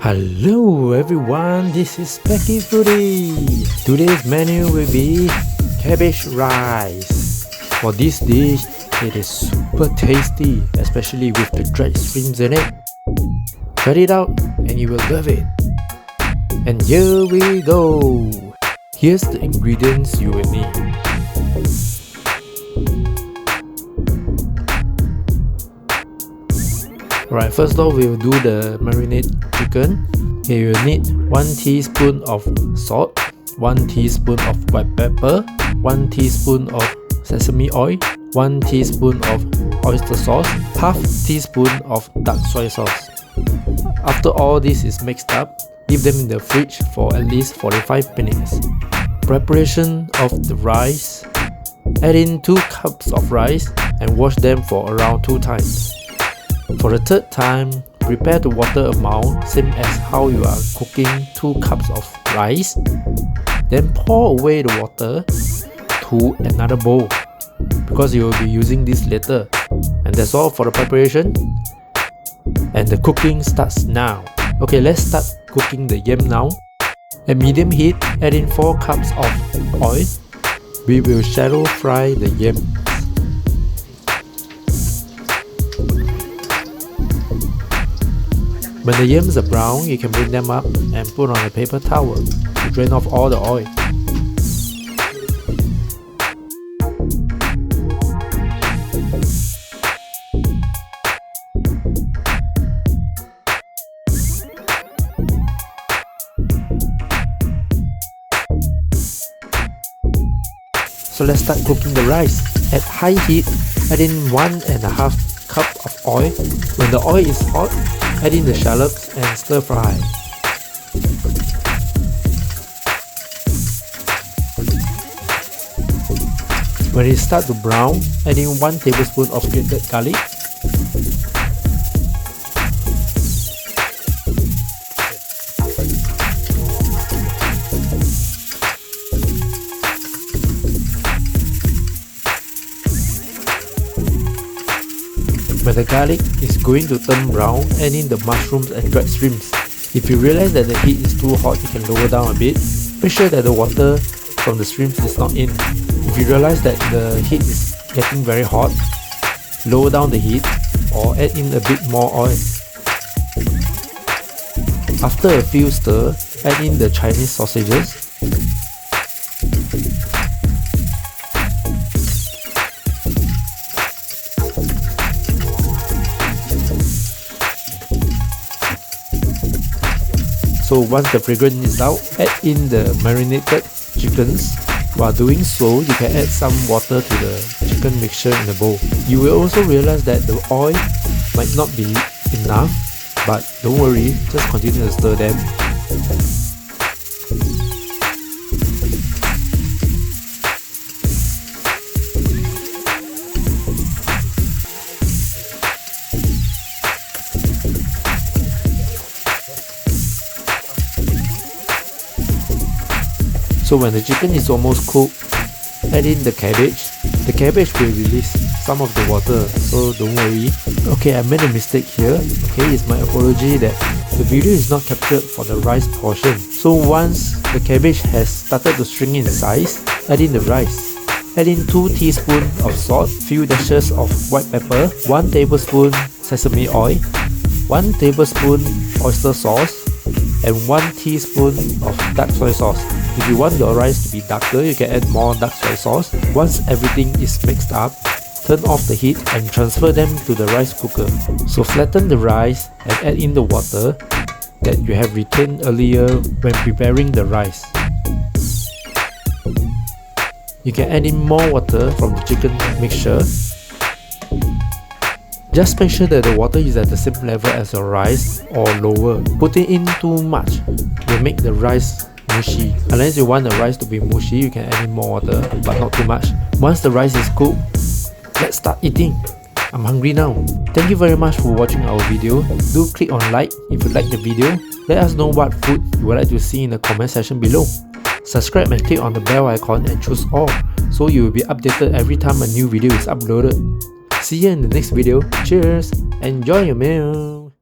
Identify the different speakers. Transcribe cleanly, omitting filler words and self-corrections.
Speaker 1: Hello everyone, this is Specky Foodie. Today's menu will be cabbage rice. For this dish, it is super tasty, especially with the dried shrimps in it. Try it out and you will love it. And here we go. Here's the ingredients you will need. Alright, first off we will do the marinade chicken. Here you will need 1 teaspoon of salt, 1 teaspoon of white pepper, 1 teaspoon of sesame oil, 1 teaspoon of oyster sauce, half teaspoon of dark soy sauce. After all this is mixed up, leave them in the fridge for at least 45 minutes. Preparation of the rice. Add in 2 cups of rice and wash them for around 2 times. For the third time, prepare the water amount same as how you are cooking 2 cups of rice. Then pour away the water to another bowl because you will be using this later. And that's all for the preparation. And the cooking starts now. Okay, let's start cooking the yam now. At medium heat, add in 4 cups of oil. We will shallow fry the yam. When the yams are brown, you can bring them up and put on a paper towel to drain off all the oil. So let's start cooking the rice. At high heat, add in 1.5 cup of oil. When the oil is hot, add in the shallots and stir fry. When it starts to brown, add in 1 tablespoon of grated garlic. When the garlic is going to turn brown, add in the mushrooms and dried shrimps. If you realize that the heat is too hot, you can lower down a bit. Make sure that the water from the shrimps is not in. If you realize that the heat is getting very hot, lower down the heat or add in a bit more oil. After a few stir, add in the Chinese sausages. So once the fragrance is out, add in the marinated chickens. While doing so, you can add some water to the chicken mixture in the bowl. You will also realize that the oil might not be enough, but don't worry, just continue to stir them. So when the chicken is almost cooked, add in the cabbage. The cabbage will release some of the water, so don't worry. Okay, I made a mistake here. Okay, it's my apology that the video is not captured for the rice portion. So once the cabbage has started to shrink in size, add in the rice. Add in 2 teaspoons of salt, few dashes of white pepper, 1 tablespoon sesame oil, 1 tablespoon oyster sauce, and 1 teaspoon of dark soy sauce. If you want your rice to be darker, you can add more dark soy sauce. Once everything is mixed up, turn off the heat and transfer them to the rice cooker. So flatten the rice and add in the water that you have retained earlier when preparing the rice. You can add in more water from the chicken mixture. Just make sure that the water is at the same level as your rice or lower. Putting in too much will make the rice mushy. Unless you want the rice to be mushy, you can add in more water, but not too much. Once the rice is cooked, let's start eating. I'm hungry now. Thank you very much for watching our video. Do click on like if you like the video. Let us know what food you would like to see in the comment section below. Subscribe and click on the bell icon and choose all, so you will be updated every time a new video is uploaded. See you in the next video. Cheers! Enjoy your meal!